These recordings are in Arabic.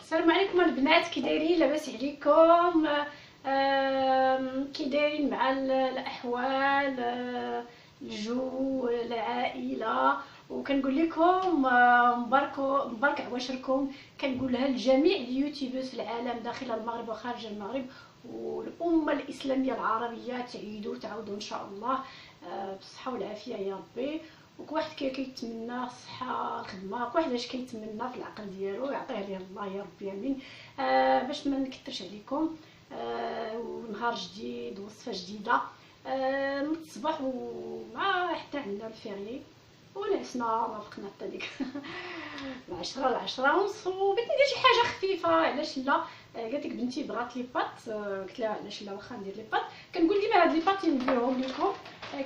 السلام عليكم البنات، كي دايرين؟ لاباس عليكم؟ كي دايرين مع الاحوال، الجو، العائله؟ وكنقول لكم مبارك عواشركم. كنقولها لجميع اليوتيوبرز في العالم داخل المغرب وخارج المغرب، والامه الاسلاميه العربيه تعاودوا ان شاء الله بالصحه والعافيه يا ربي. وكل واحد كيتمنى الصحه، الخدمه، كل واحد اش كيتمنى في العقل ديالو يعطيه ليه الله يا ربي امين. باش ما نكثرش عليكم، ونهار جديد وصفه جديده من الصباح، ومع حتى عندنا الفيري ونعسنا وافقنا حتى ديك 10 ل 10 ونص، وبغيت ندير شي حاجه خفيفه. علاش لا؟ قالت لك بنتي بغات لي بات، قلت لها علاش لا واخا ندير لي بات. كنقول ديما هاد لي بات نديرهم لكم،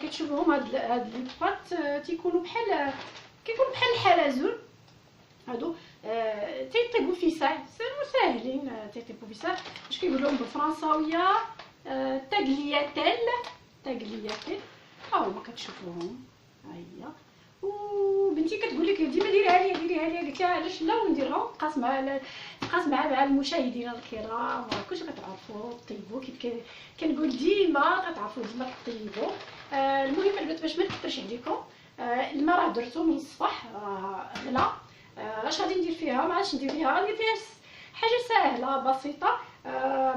كتشوفوهم هاد لي بات كيكونوا بحال الحلزون هادو، تيطيبوا في ساعه ساهلين، تيطيبوا في ساعه. اش كيقولوا بالفرنساويه؟ تاغلياتيل ها هما كتشوفوهم. ها هي، وبنتي كتقول لك ديما ديريها ليا. قلت لها علاش لا، ونديرها ونقاس مع المشاهدين الكرام. كلشي كتعرفوا طيبوا كيف كنقول ديما، كتعرفوا ديما طيبوا. المهم البنات باش ما نكثرش عليكم، الماء راه درتو من الصباح غلا. اش غادي ندير فيها؟ ما عادش ندير فيها، غندير فيها حاجه سهله بسيطه.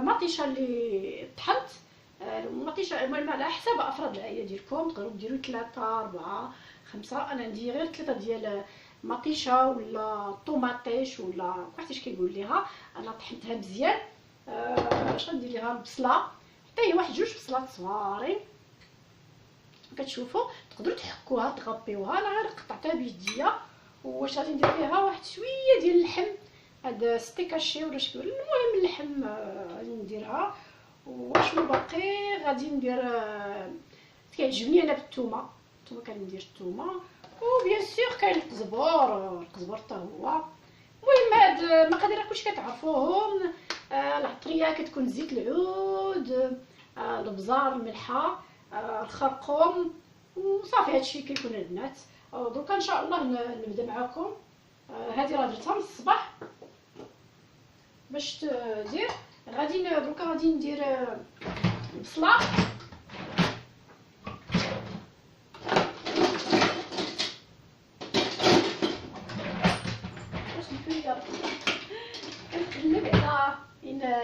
مطيشه اللي طحنت، مطيشه المهم على حساب افراد العائله ديالكم، تقدروا ديروا 3 4 5. انا ندير غير 3 ديال مطيشه ولا طوماطيش ولا واحد اش كيقول ليها. انا طحنتها مزيان. اش غندير ليها؟ البصله، حتى هي واحد 2 بصلات صغارين كتشوفوا. تقدروا تحكوها تغطيوها، انا غير قطعتها بيديا. واش غادي ندير فيها؟ واحد شويه ديال اللحم، هاد ستيكاشي ولا شكون، المهم اللحم غادي نديرها. وشنو باقي؟ غادي ندير كيعجبني انا بالثومه، كندير الثومه، وبيان سور كاين القزبر حتى هو. المهم هاد المقادير كلشي كتعرفوهم. العطريه كتكون زيت العود، البزار، الملحه، الخرقوم، وصافي. هادشي كيكون البنات. دروكا ان شاء الله نبدا معكم. هذه راه درتها من الصباح باش تدير. دروكا غادي ندير بصله، كنقلب على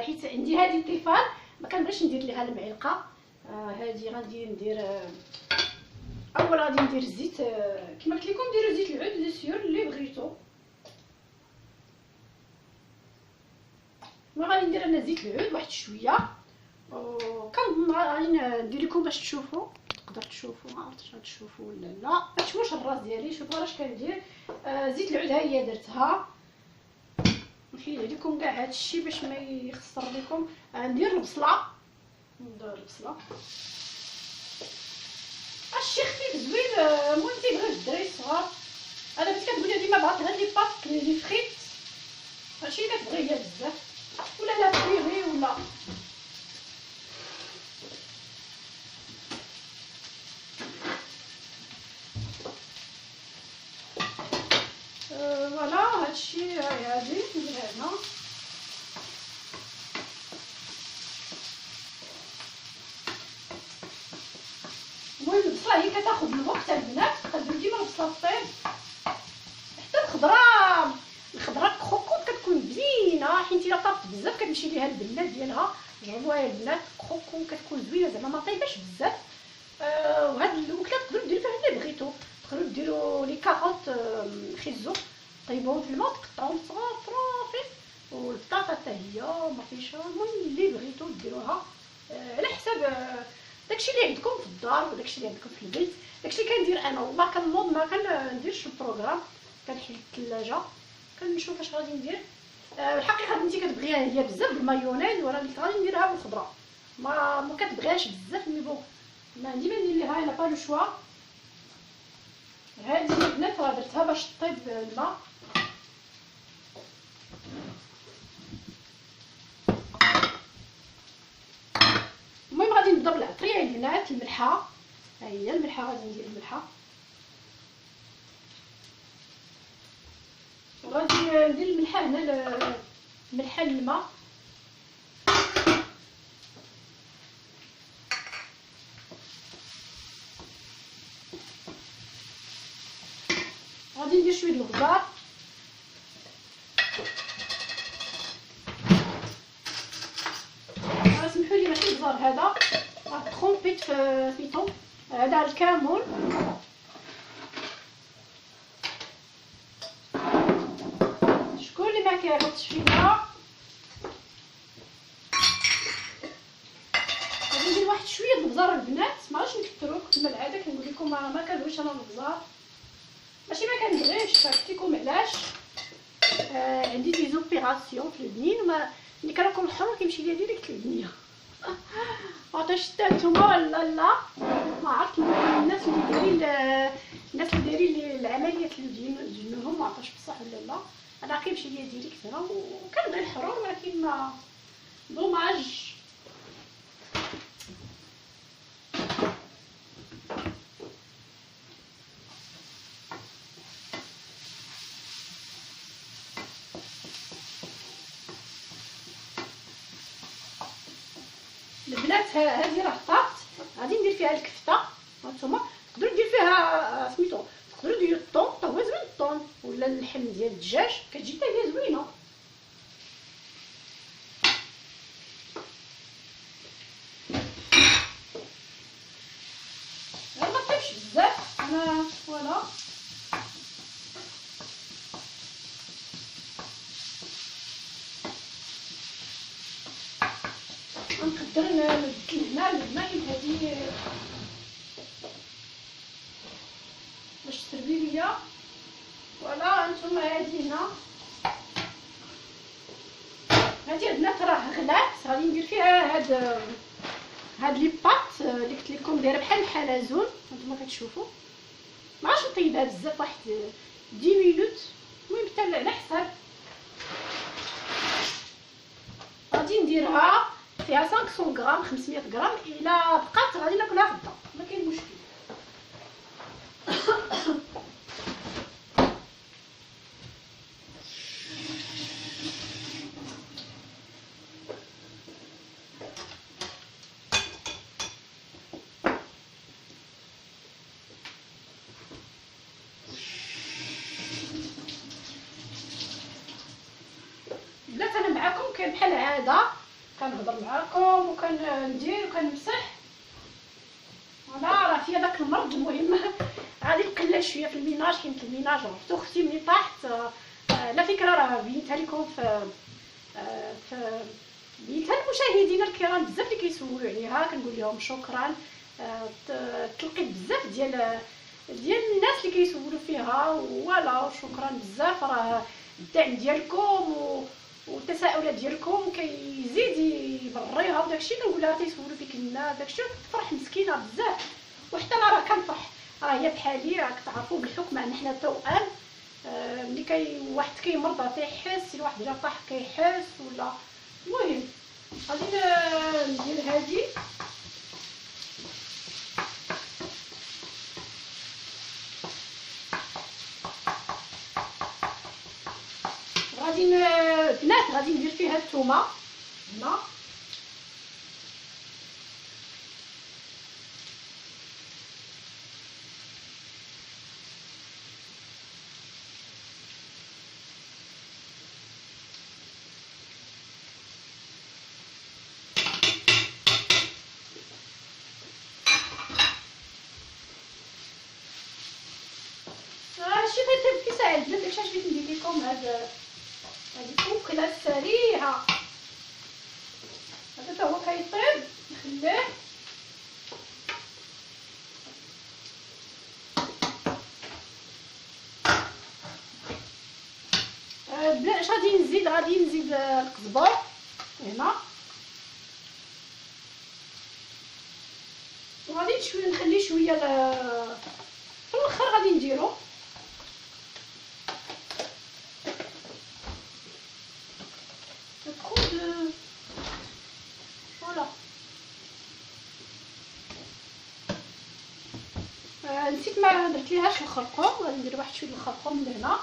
حيت عندي هذه الطيفان ما كنبغيش ندير ليها المعلقه. هذه غادي ندير اول غادي ندير الزيت، كما قلت لكم ديروا زيت العود بيان سور اللي بغيتو. ما غادي ندير انا زيت العود واحد شويه، وكنظن غادي ندير لكم باش تشوفوا. تقدر تشوفوا، ما عرفتش غتشوفوا ولا لا. ما تشوفوش الراس ديالي، شوفوا راش كندير. زيت العود ها هي درتها. نحيد عليكم كاع هادشي باش ما يخسر لكم. ندير البصله، هادشي خفيف زوين. المهم تيبغيو الدراري الصغار. انا بنتي كتقولي ديما بغات غير لي بات لي فريت، هادشي اللي كتبغي هي بزاف، ولا لا فريغي ولا. فوالا هادشي هادي نديرها هنا. المهم البصله هي كتاخذ الوقت البنات، تقدروا ديما البصله طيب. حتى الخضره كروكوط كتكون زينه، حيت الا طابت بزاف كتمشي ليها البنه ديالها. جربوها يا البنات، كروكون كتكون زوينه زعما ما طايباش بزاف. وهاد الوكله تقدروا ديروا فيها اللي بغيتو. تقدروا ديروا لي كاروط خيزو، طيبوهم في الماء تقطعوهم صغار صافي، والبطاطا حتى هي مطيشه. المهم اللي بغيتو ديروها على حساب داكشي اللي عندكم في الدار وداكشي اللي عندكم في البيت. داكشي اللي كندير انا والله كنوض ما كنديرش البروغرام، كنحل الثلاجه كنشوف اش غادي ندير. الحقيقه بنتي كتبغيها هي بزاف بالمايونيز، وانا قلت غادي نديرها بالخضره. ما كتبغيهاش بزاف، مي بون ما عندي ما ندير ليها، انا با لو شوا. هذه البنات راه درتها باش طيب الماء. المهم غادي نبدا بالعطريه البنات. الملحه، ها هي الملحه، غادي ندير الملحه. غادي ندير الملحه هنا ملح الماء. غادي ندير شويه الخضار، سمحوا لي ماشي الخضار هذا ترومبيت في سميتو، هذا الكمون. شكون اللي ما كيعرفش فينا غادي ندير واحد شويه د البزار البنات، ماغاديش نكثرو كما العاده كنقول لكم ما كنبغيش انا البزار، ماشي ما كنبغيش، عرفتيكم علاش؟ عندي دي زوبيراسيون في البنين وما ملي كناكل الحمر كيمشي ليا ديريكت للبنيه. عطاش نتوما لا لا ما عرفت الناس اللي دايرين العمليه لجنهم ما عرفتش بصح ولا لا، انا كيمشي ليا ديريكت هنا وكنبغي الحرور ولكن ما دوماج. البنات هذه راه طابت، غادي ندير فيها الكفته. هانتوما تقدروا ديروا فيها سميتو، تقدروا ديروا الطون، حتى هو زوين الطون، ولا اللحم ديال الدجاج كتجي حتى هي زوينه. ما طيبش بزاف انا فوالا. نقدر نبدل هنا الماء هذه باش تسربي ليا. فوالا هانتوما هذه هنا، هذه البنات راه غلات، غادي ندير فيها هاد لي بات اللي قلت لكم دايره بحال الحلزون. هانتوما كتشوفوا ما عرفتش نطيبها بزاف، واحد 10 مينوت المهم حتى على حساب. غادي نديرها فيها 500 غرام 500 غرام، الا بقات غادي ناكلها غدا ما كاين مشكل. بلات انا معاكم كان بحال العاده كنهضر معاكم وكندير وكنمسح. انا راه فيا داك المرض. المهم غادي نقلل شويه في الميناج، حيت الميناج عرفتو اختي ملي طاحت. لا فكره راه بينتها لكم في بينتها المشاهدين الكرام بزاف اللي كيسولوا عليها، كنقول لهم شكرا. تلقيت بزاف ديال الناس اللي كيسولوا فيها، ولا شكرا بزاف. راه الدعم ديالكم والتساؤلات ديالكم كيزيد يبريها، وداكشي كنقول لها تيسولوا فيك الناس داكشي تفرح مسكينه بزاف. وحتى انا راه كنفرح، راه هي بحالي، راك تعرفوا بالحكم ان حنا توأم. ملي واحد كيمرض تيحس، واحد جا طاح كيحس ولا. المهم غادي ندير هادي بنات. غادي ندير فيها الثومه هنا، هادشي غيطيب في ساعه. البنات داكشي علاش بغيت ندير لكم هذه اكله سريعه. هذا هو كيطيب نخليه. بلا اش غادي نزيد القزبر هنا، وغادي نخلي شويه في الاخر غادي نديرو فوالا. نسيت ما درتليهاش الخرقوم، غادي ندير واحد شويه الخرقوم من هنا.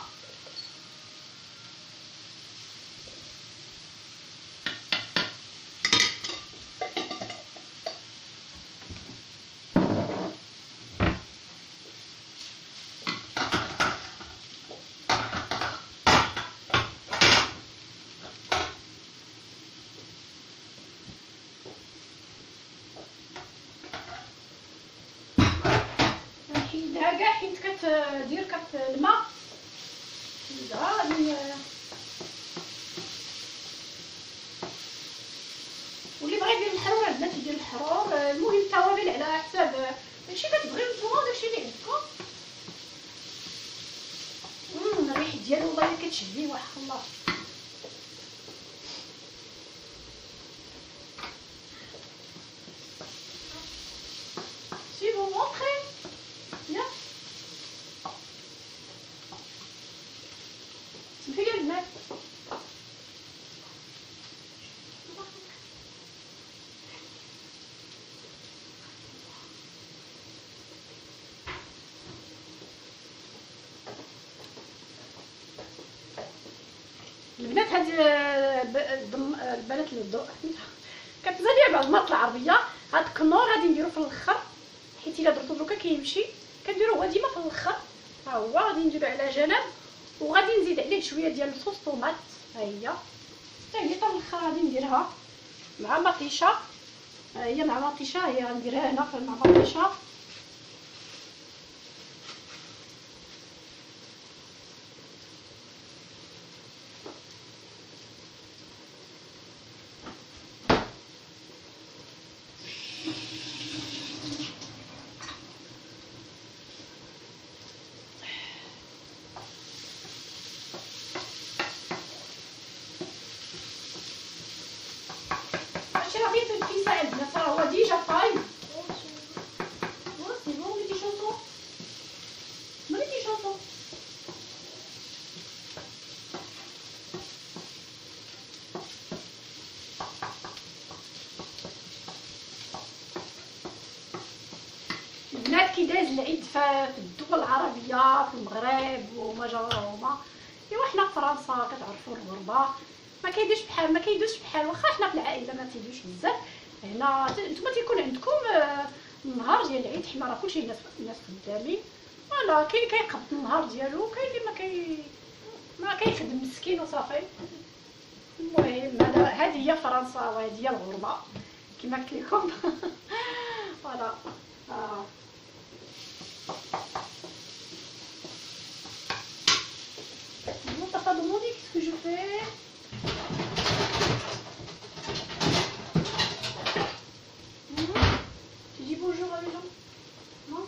كاين الحرور عندنا تيدير الحرور. المهم التوابل على حساب داكشي كتبغيو نتوما داكشي اللي عندكم. الريح ديالو والله كتشهي وحق الله. سي بون مونطري يا سمحي لي البنات. البنات هاد البنات كتزالي بعض المرات العربيه. هاد الكنور غادي نديرو في الاخر، حيت الا درتو دروكا كيمشي. كنديرو هو ديما في الاخر. ها هو غادي نديرو على جنب، وغادي نزيد عليه شويه ديال الصوص طوماط. ها هي حتى هي حتى الاخر غادي نديرها مع مطيشه. ها هي مع مطيشه، هي غنديرها هنا مع مطيشه. Déjà taille. Oh, c'est bon, mes petits chansons. Mes petits chansons. البنات كي داز العيد في الدول العربيه في المغرب وما جاوهما. ايوا حنا في فرنسا كتعرفوا الغربه ما كيدوش بحال واخا حنا في العائله ما تيدوش بزاف. هنا نتوما تيكون عندكم النهار ديال العيد. حنا راه كلشي الناس خدامين. فوالا كاين كيقبض النهار ديالو، وكاين اللي ما كيخدم مسكين وصافي. المهم هذه هي فرنسا وهذه هي الغربه كما قلت لكم. فوالا Bon, t'as pas demandé qu'est-ce que je fais? Tu dis bonjour à les gens? Non?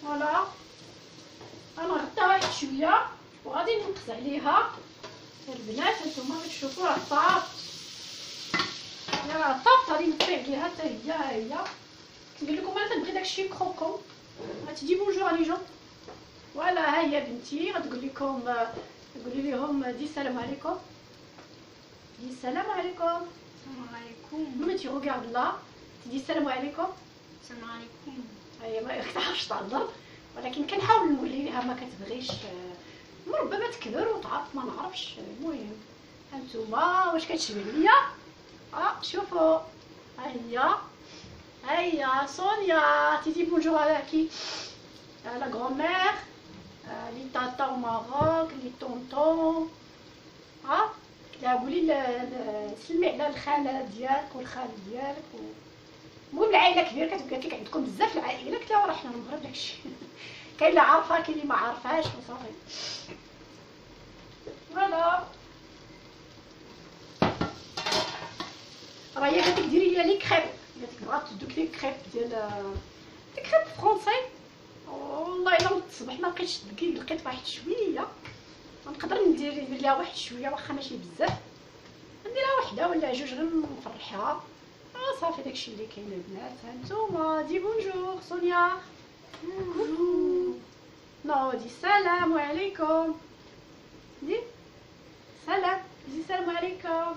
فوالا انا غدا واحد شويه وغادي ننقص عليها. البنات هانتوما كتشوفوا راه طاب. راه طاب غادي نطفي عليها حتى هي. ها هي كنقول لكم انا تنبغي داكشي كروكون. غتدي بونجور لي جون. فوالا ها هي بنتي غتقول لكم، قولي لهم دي السلام عليكم. دي السلام عليكم. السلام عليكم. ملي تي روغارد لا تدي السلام عليكم. السلام عليكم. هي ما كتعرفش تهضر، ولكن كنحاول نولي ليها ما كتبغيش. ربما تكبر وتعرف ما نعرفش. المهم هانتوما واش كتشبه ليا. شوفوا ها هي سونيا تيدي بونجور على كي لا غرامير لي تاتا او ماروك لي طونطون. لا قولي سلمي على الخاله ديالك والخال ديالك المهم العائله كبيره كتبقى كيك عندكم بزاف العائله. قلت لها راه حنا المغرب داكشي. كاين اللي عارفه كاين اللي ما عارفاش وصافي. فوالا راه هي قالت لك ديري لي لي كريب. قالت لك بغات دوك لي كريب ديال لي كريب فرونسي. والله الا الصباح ما لقيتش الدقيق، لقيت واحد شويه. نقدر ندير ليها واحد شويه واخا ماشي بزاف. نديرها وحده ولا جوج غير نفرحها. صافي داكشي اللي كاين البنات. هانتوما دي بونجور سونيا. نو دي السلام عليكم. دي سلام. دي السلام عليكم.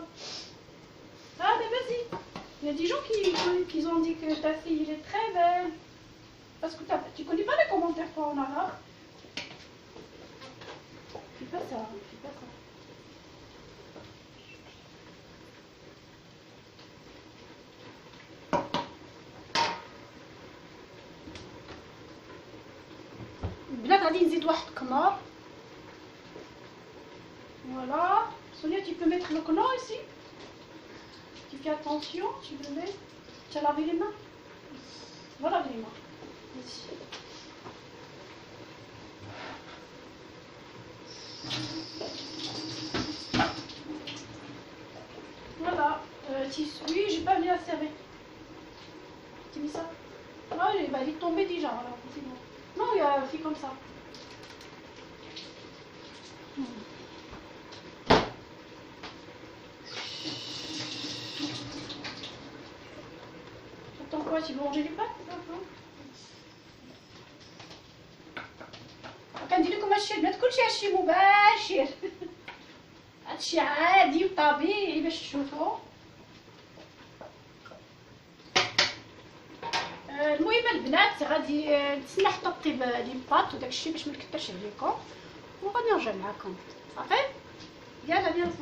vas-y. Il y a des gens qui ont dit que ta fille elle est très belle. Parce que tu connais pas les commentaires toi en arabe. Fais pas ça, fais pas ça. البنات غادي نزيد واحد الكنور. Voilà. Sonia, tu peux mettre le knorr ici. Tu fais attention, tu le mets. Tu as lavé les mains? Va laver les mains. Ici. tissu. Oui, j'ai pas bien serré. Tu mis ça? Ah, bah, il est tombé déjà. Voilà, c'est bon. Non, il a fait comme ça. Attends quoi, tu veux manger les pâtes? كندير لكم هادشي البنات كلشي هادشي مباشر. هادشي عادي وطبيعي باش تشوفوا. المهم البنات غادي نتسنى حتى طيب لي باط وداكشي باش ما نكثرش عليكم وغادي نرجع معكم. صافي يلا بيان.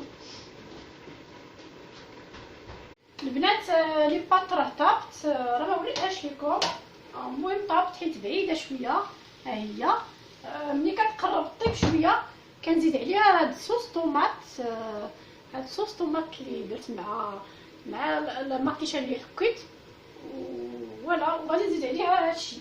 البنات لي باط راه طابت، راه ما وريتهاش لكم. المهم طابت حيت بعيده شويه. ها هي ملي كتقرب طيب شويه كنزيد عليها هاد الصوص طوماط. هاد الصوص طوماط اللي درت مع الماكيشه اللي حكيت فوالا، وغادي نزيد عليها هادشي.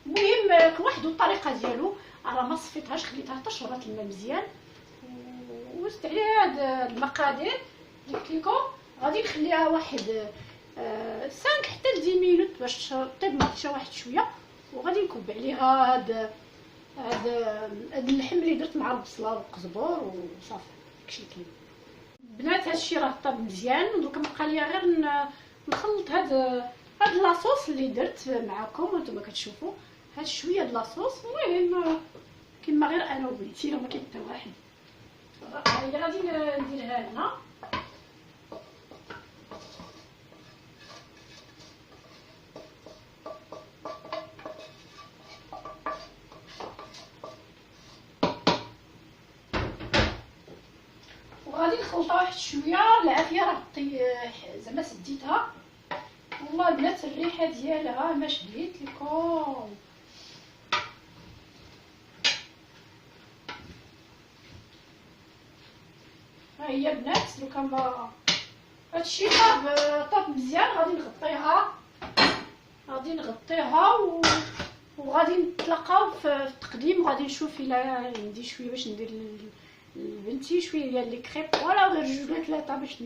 المهم كل واحد والطريقه ديالو. راه ما صفيتهاش، خليتها حتى شربات الماء مزيان وزدت عليها هاد المقادير اللي قلت لكم. غادي نخليها واحد 5 حتى ل 10 مينوت باش طيب ماكيشه واحد شويه، وغادي نكب عليها هاد اللحم اللي درت مع البصله والقزبور وصافي. داكشي اللي كاين البنات. هادشي راه طاب مزيان ودروك بقى ليا غير نخلط هاد لاصوص اللي درت معكم وانتم كتشوفوا. هاد شويه د لاصوص. المهم كيما غير انا وبنتي ما كاين حتى واحد. هاي غادي نديرها هنا. وغادي نخلطها واحد شويه. العافيه راه زعما سديتها. والله البنات الريحه ديالها ما شديت لكم. ها هي البنات دوكا ما هادشي طاب مزيان. غادي نغطيها وغادي نتلاقاو في التقديم. وغادي نشوف الا عندي شويه باش ندير لبنتي شويه ديال لي كريب ولا غير 2 ولا 3 باش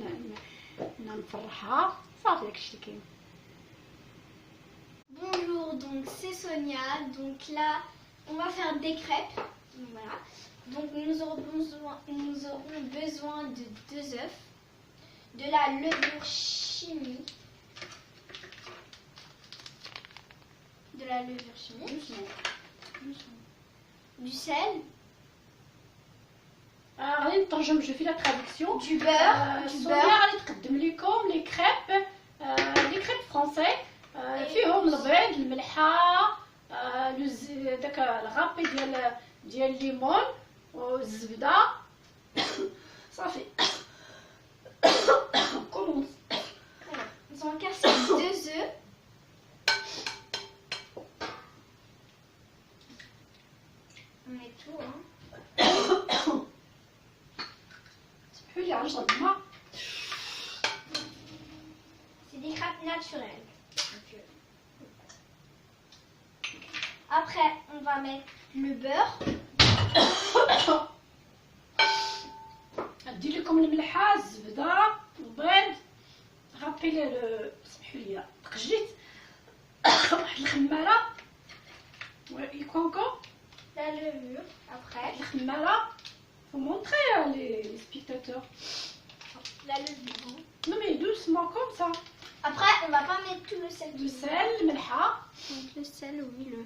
نفرحها. صافي داكشي اللي كاين. Bonjour, donc c'est Sonia. Donc là, on va faire des crêpes. Donc, voilà. Donc nous aurons besoin de 2 œufs, de la levure chimique, du sel, غادي نترجم جو في لا تراديكسيون. du beurre, سونيا غادي تقدم لكم لي كريب فرونسي. فيهم البيض، الملحه، داك الغابي ديال الليمون والزبده. صافي كومونس. Nous allons casser 2 œufs. On met tout, hein. سمحوا لي على شرب الماء. C'est des crêpes naturelles. Après, on va mettre le beurre. ندير لكم الملحه، الزبده، البيض. غابي لي سمحوا لي تقجيت واحد الخماره. يكونكو La levure. Après, الخماره. faut montrer les spectateurs. la levure. Non mais doucement comme ça. Après, on va pas mettre tout le sel. Du sel, الملحه. Donc le sel, oui, le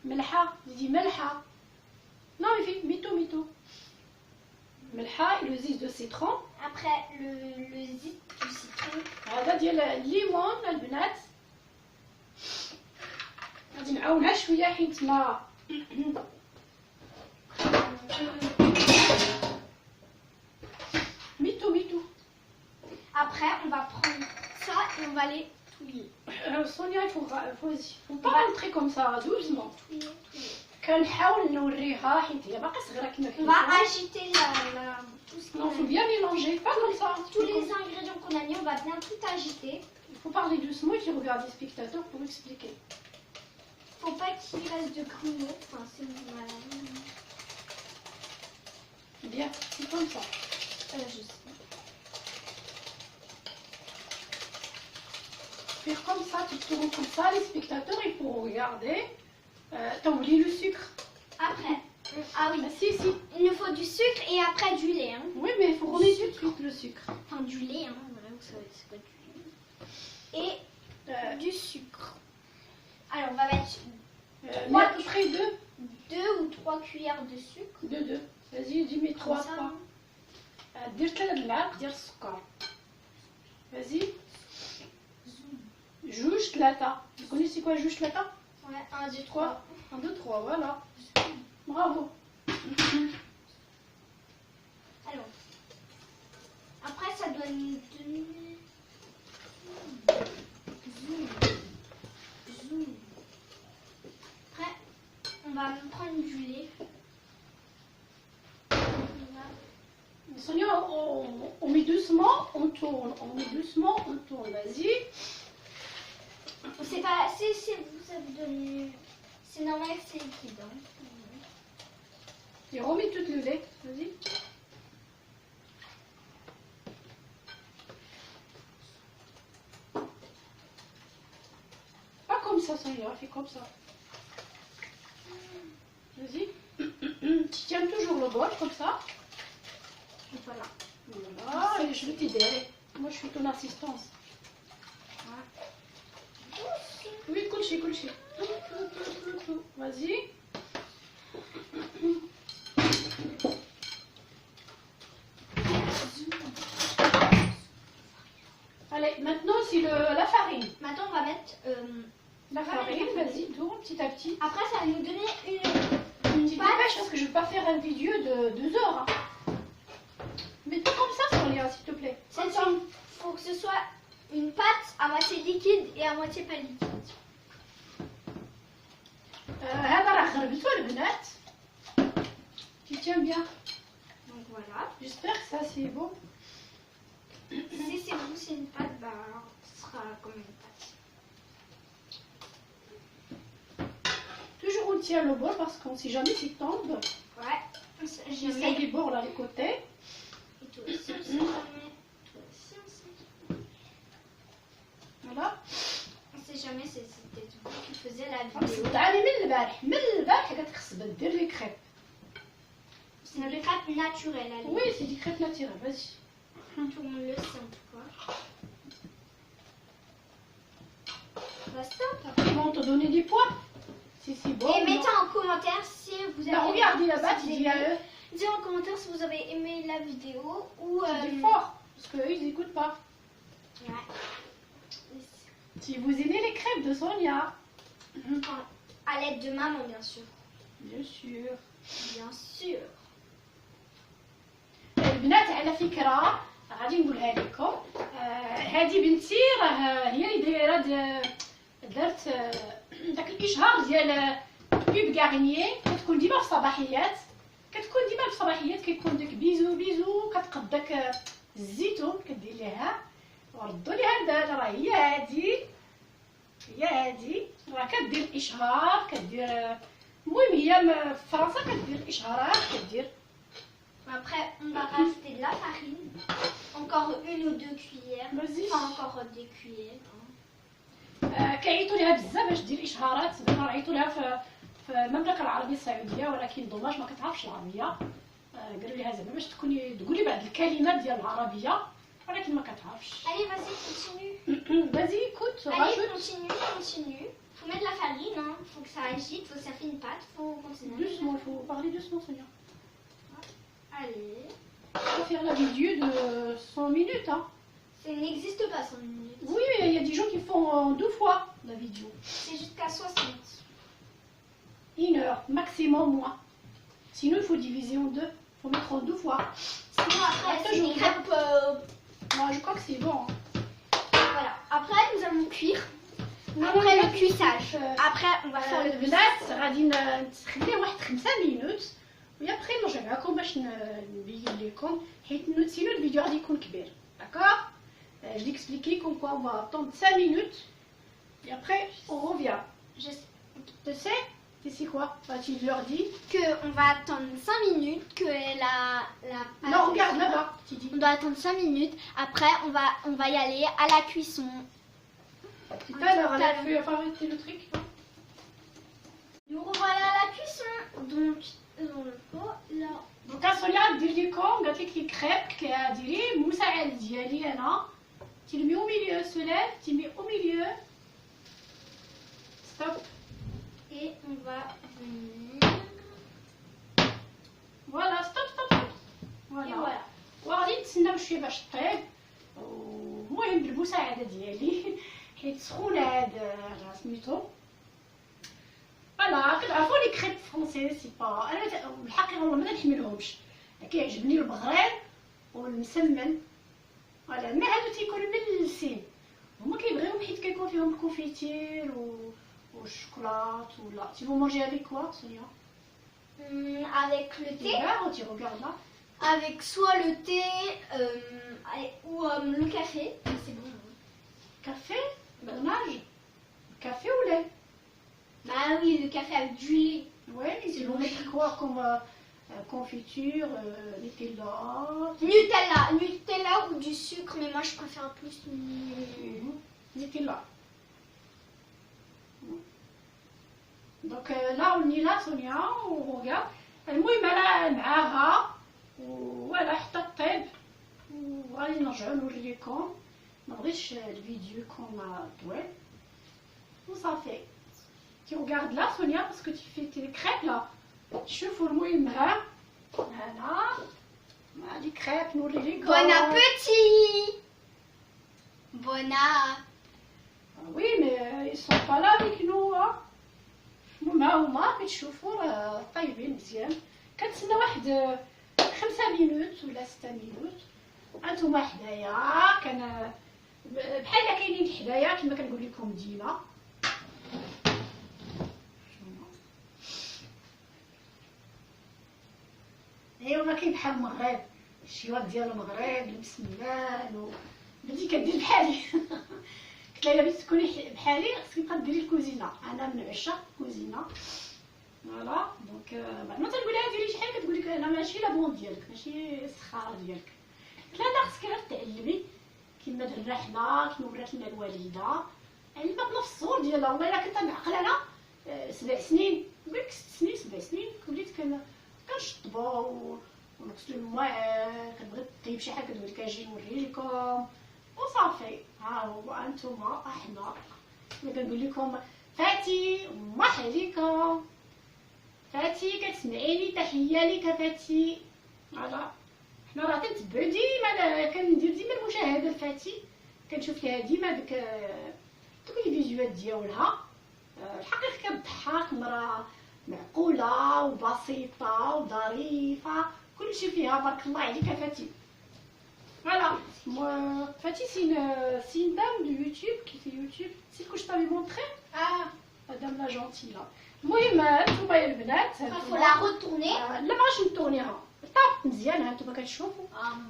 ملحه. دي ملحه. Non il fait mito. ملحه et le zeste de citron. Après, le zeste du citron. هذا ديال الليمون البنات. غادي نعاونها شويه حيت ما mito. Après, on va prendre ça et on va les touiller. Sonia, il faut pas rentrer comme ça, doucement. Touiller. كنحاول نوريها حيت هي باقي صغيره كما On va agiter tout ce qu'on Non, a faut mis. bien mélanger, pas comme ça. Tous les ingrédients qu'on a mis, on va bien tout agiter. faut parler doucement et tu regardes les spectateurs pour expliquer. Faut pas qu'il reste de grumeaux. Enfin, c'est voilà. Bien, c'est comme ça. Je sais. Faire comme ça, tu tournes comme ça, les spectateurs ils pourront regarder. T'as oublié le sucre. Après. Ah oui. Si, si. Il nous faut du sucre et après du lait. Hein. Oui, mais il faut remettre tout de suite le sucre. Enfin, du lait, hein. Voilà, vous savez, c'est pas du lait. Et du sucre. Alors, on va mettre Mais à peu près 2 ou 3 cuillères de sucre. 2. Vas-y, dis-moi 3 Comme ça. fois. دير 3 المعالق ديال السكر. Vas-y. جوج 3. Vous connaissez quoi جوج 3 Ouais, 1, 2, 3. 1, 2, 3, voilà. Bravo. Alors, après, ça doit nous donner... Zoom. Après, on va prendre du lait. Sonia, on met doucement, on tourne. On met doucement, on tourne. Vas-y. C'est pas... ça vous donne... C'est normal que c'est liquide. Hein. Et remets tout le lait. Vas-y. Pas comme ça, Sonia. Fais comme ça. Vas-y. Tu tiens toujours le bol comme ça. Voilà. Voilà. Et je vais t'aider. Moi, je suis ton assistance. Oui, couché. Tout. Vas-y. Allez, maintenant c'est la farine. Maintenant, on va mettre... La farine, vas-y, tourne petit à petit. Après, ça va nous donner une Tu dépêches parce que je ne vais pas faire une vidéo de 2 heures. Hein. Mais tout comme ça, Sonia, s'il te plaît. Il faut que ce soit une pâte à moitié liquide et à moitié pas liquide. هذا راه خربتو البنات. Tu tiens bien. Donc voilà. J'espère que ça c'est bon. Si c'est bon, c'est une pâte, bah, ce sera comme une pâte. Toujours on tient le bol parce qu'on ne sait jamais s'il tombe. Ouais. J'essaie des bords là, les côtés. Et toi aussi, on sait jamais. Toi aussi, on sait. Voilà. On sait jamais, c'était vous qui faisait la vidéo. تعالي من البارح قالت خصك دير لي كريب. C'est une crêpe naturelle. Allez. Oui, c'est du crêpe naturel, vas-y. Tout le monde le sait en tout cas. Basta. Ils vont te donner des points. Si c'est bon. Et mettez en commentaire si vous avez... Bah, regardez là-bas, si tu vous dis à aimez. eux. Dites en commentaire si vous avez aimé la vidéo ou... C'est fort. Parce qu'eux, ils n'écoutent pas. Ouais. Si vous aimez les crêpes de Sonia. À l'aide de maman, bien sûr. Bien sûr. Bien sûr. البنات على فكرة غادي نقولها لكم. هذه بنتي راه هي اللي دايره دارت داك الاشهار ديال بيب غارنيي. كتكون ديما في الصباحيات. كيكون داك بيزو كتقد داك الزيتون كدير ليها وردوا ليها البال. راه هي هادي راه كدير الاشهار كدير. المهم هي في فرنسا كدير الاشهارات كدير. Après, on va rajouter de la farine. Encore 1 ou 2 cuillères. Vas-y. Enfin, encore des cuillères. كيعيطوا لها بزاف باش دير اشهارات. دابا عيطوا لها في المملكه العربيه السعوديه ولكن دوماج ما كتعرفش العربيه. قالوا لها زعما باش تقولي بعض الكلمات ديال العربيه ولكن ما كتعرفش. Allez, vas-y, continue. Vas-y, écoute, Allez, rajoute. continue. Faut mettre la farine, hein. Faut que ça agite, faut que ça fait une pâte. Faut continuer. Doucement, il faut parler doucement, Sonia. Allez. On va faire la vidéo de 100 minutes. Hein. Ça n'existe pas 100 minutes. Oui, mais il y a des gens qui font 2 fois la vidéo. C'est jusqu'à 60. 1 heure, maximum moins. Sinon, il faut diviser en 2. Il faut mettre en 2 fois. Sinon, après, Attends, c'est je des regarde. crêpes. Moi, je crois que c'est bon. Hein. Voilà. Après, nous allons cuire. Non, Après non, le cuissage. euh, Après, on va faire le cuissage. البنات غادي نخليه واحد 5 minutes ويابخي نرجع معكم باش نبين لكم حيت سينو الفيديو غادي يكون كبير. داكوغ Je l'ai expliqué comme quoi on va attendre 5 minutes et après on revient. Tu sais quoi? Bah, tu leur dis qu'on va attendre 5 minutes, que la pâte... Non, regarde là-bas, tu dis. On doit attendre 5 minutes, après on va y aller à la cuisson. Tout à l'heure, elle a fait arrêter le truc. Nous revoilà à la cuisson. Donc, dans le pot, là. Donc Sonia دير لكم قالت لك لي كريب كديري المساعد ديالي انا تلمي au milieu Solène تلمي au milieu. Stop. Et on va venir. Voilà, stop. Voilà. وغادي نتسناو شويه باش طيب. المهم بالمساعده ديالي حيت سخونه هاد سميتو. فوالا كتعرفوا لي كريب فرونسي سي با انا الحقيقه والله ما كنحملهمش كيعجبني البغرير والمسمن فوالا ما هادو تيكونوا ملسين هما كيبغيوهم حيت كيكون فيهم الكونفيتير والشوكولات ولا تي فو مانجي افيك كوا سونيا Avec le thé. Regarde, tu regardes là. Avec soit le thé ou le café. C'est bon. Café, bernage, café ou lait. Bah oui, le café avec du lait. Ouais, ils vont mettre quoi comme confiture, Nutella ou du sucre, mais moi je préfère plus Nutella. Donc là on y est là Sonia, on regarde. المهم انا معاها ولا حتى طيب وغادي نرجعو نوريكم ما بغيتش الفيديو يكون طويل وصافي. Tu regardes là Sonia parce que tu fais tes crêpes là. شوفوا المهم ها هادي كريب نوريكم. Bon appétit. Bon Oui mais ils sont pas là avec nous hein. هما كتشوفوا راه طايبين مزيان كنتسنى واحد 5 مينوت ولا 6 مينوت. انتما حدايا كان بحال كاينين حدايا كما كنقول لكم ديما. ايوا ما كاين بحال المغرب الشيوات ديال المغرب المسمان بديتي كدير بحالي قلت لها بغيتي تكوني بحالي خصك تبقى ديري الكوزينه. انا من عشاق الكوزينه فوالا دونك بعد ما تنقول لها ديري شحال كتقول لك انا ماشي لابون ديالك ماشي السخاره ديالك. قلت لها لا خصك غير تعلمي كيما درنا حنا كيما ورات لنا الوالده علمات نفس الصور ديالها. والله الا كنت معقله 7 سنين نقول لك 6 سنين 7 سنين وليت كنشطبو ونغسلو المواعن كنبغي طيب شي حاجه كتقول لك اجي نوريكم وصافي. ها هو انتما احنا كما كنقول لكم فاتي مرحبا فاتي كتسمعيني تحيه ليك فاتي. فوالا حنا راه كنتبعو ديما كندير ديما المشاهده لفاتي كنشوف ليها ديما دوك الفيديوهات ديالها. الحقيقه كتضحك مرا معقوله وبسيطه وظريفه كلشي فيها بارك الله عليك فاتي. Voilà, moi, Fatih c'est une dame de YouTube qui fait YouTube. C'est ce que je t'avais montré. Ah, Madame la gentille là. المهم انتما يا البنات faut la retourner. لا ما غاديش نطونيها طاب مزيان انتما كتشوفوا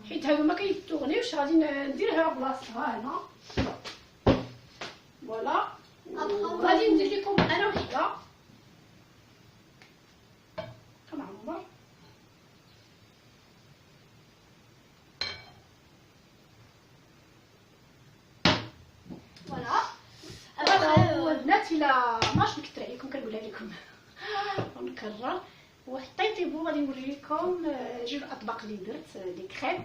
حيت هادو ما كيطونيوش غادي نديرها بلاصتها هنا فوالا. غادي ندير لكم انا وحده كنعمر. Voilà. البنات الا ماش نكثر عليكم كنقولها لكم ونكرر وحطيتي بو غادي نوري لكم جوج الاطباق اللي درت لي كريب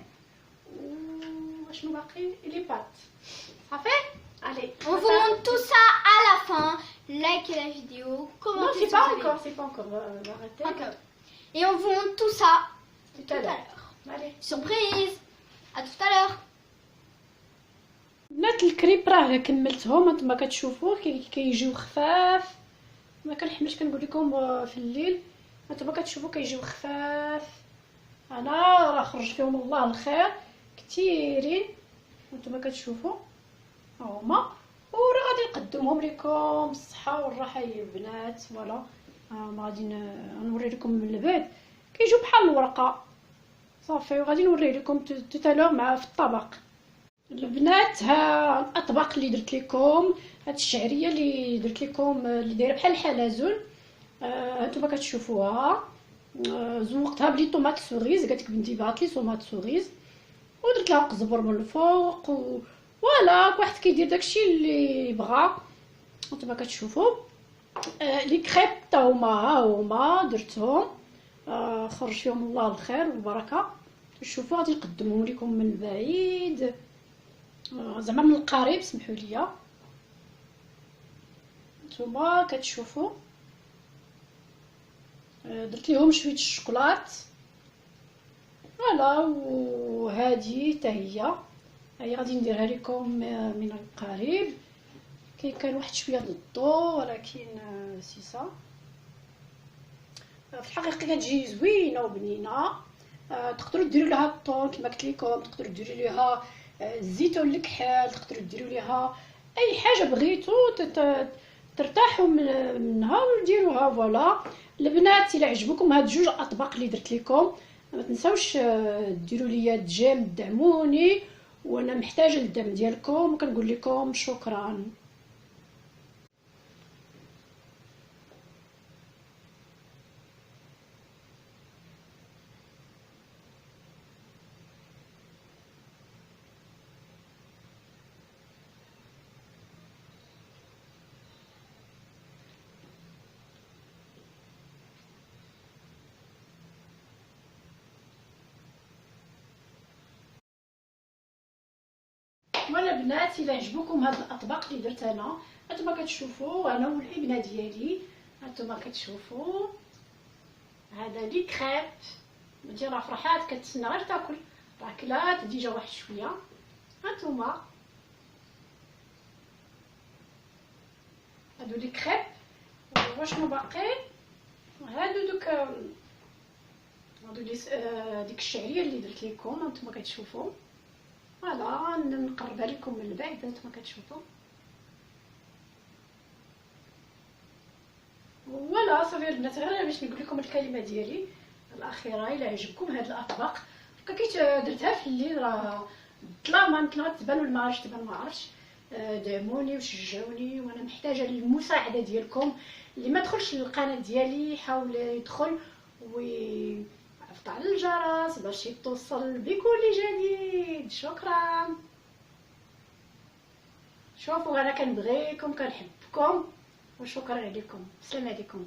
وشنو باقي لي بات صافي. Allez, On vous montre tout ça à la fin. Likez la vidéo, non commentez c'est si pas vous encore, avez. c'est pas encore, arrêtez. D'accord. Et on vous montre tout ça Tout à l'heure. Allez. Surprise. À tout à l'heure. بنات الكريب راه كملتهم انتما كتشوفوه كيجيو خفاف ما كنحملش كنقول لكم في الليل انتما كتشوفوا كيجيو خفاف. انا راه خرج فيهم الله الخير كثيرين انتما كتشوفوا هما وراه غادي نقدمهم لكم بالصحه والراحه يا البنات. فوالا غادي نوري لكم من بعد كيجيو بحال الورقه صافي وغادي نوري لكم توتالور مع في الطبق. البنات ها الاطباق اللي درت لكم، هاد الشعريه اللي درت لكم اللي دايره بحال الحلزون، هانتوما كتشوفوها. زوقتها بلي طوماط سوريز، قالت لك بنتي بعث لي طوماط سوريز ودرت لها قزبر من الفوق فوالا، كل واحد كيدير داكشي اللي بغا. هانتوما كتشوفوا لي كريب تا هما درتهم، خرج فيهم الله الخير والبركه. شوفوا غادي نقدمهم لكم من بعيد، زعما من القريب سمحوا لي. نتوما كتشوفوا درت ليهم شويه الشوكولات فوالا، وهذه حتى هي غادي نديرها لكم من القريب. كان واحد شويه د الضوء ولكن سيسا في الحقيقه كتجي زوينه وبنينه. تقدروا ديروا لها الطون كما قلت لكم، تقدروا ديروا لها الزيتون الكحل، تقدروا ديروا لها اي حاجه بغيتو ترتاحوا منها وديروها فوالا. البنات الى عجبكم هاد جوج اطباق اللي درت لكم ما تنساوش ديروا لي الجيم دعموني، وانا محتاجه الدعم ديالكم وكنقول لكم شكرا. وانا البنات الى عجبوكم هاد الاطباق اللي درت انا، هانتوما كتشوفوا انا والابنه ديالي، هانتوما كتشوفوا هذا لي كريب. بنتي راه فرحات كتسنى غير تاكل، راه كلات ديجا واحد شويه. هانتوما هادو لي كريب، واشنو باقي؟ هادو دوك هادو ديك الشعريه اللي درت لكم، هانتوما كتشوفوا فوالا. نقربها لكم من البعد، هانتوما كتشوفوا فوالا. صافي البنات غير باش نقول لكم الكلمه ديالي الاخيره، الى عجبكم هاد الاطباق كيت درتها في الليل راه ظلامه تبان ولا ما عرفتش تبان ما عرفتش. دعموني وشجعوني، وانا محتاجه للمساعده ديالكم. اللي ما دخلش للقناه ديالي يحاول يدخل ويفعل على الجرس باش يتصل بكل جديد. شكرا. شوفوا انا كنبغيكم كنحبكم وشكرا عليكم. السلام عليكم.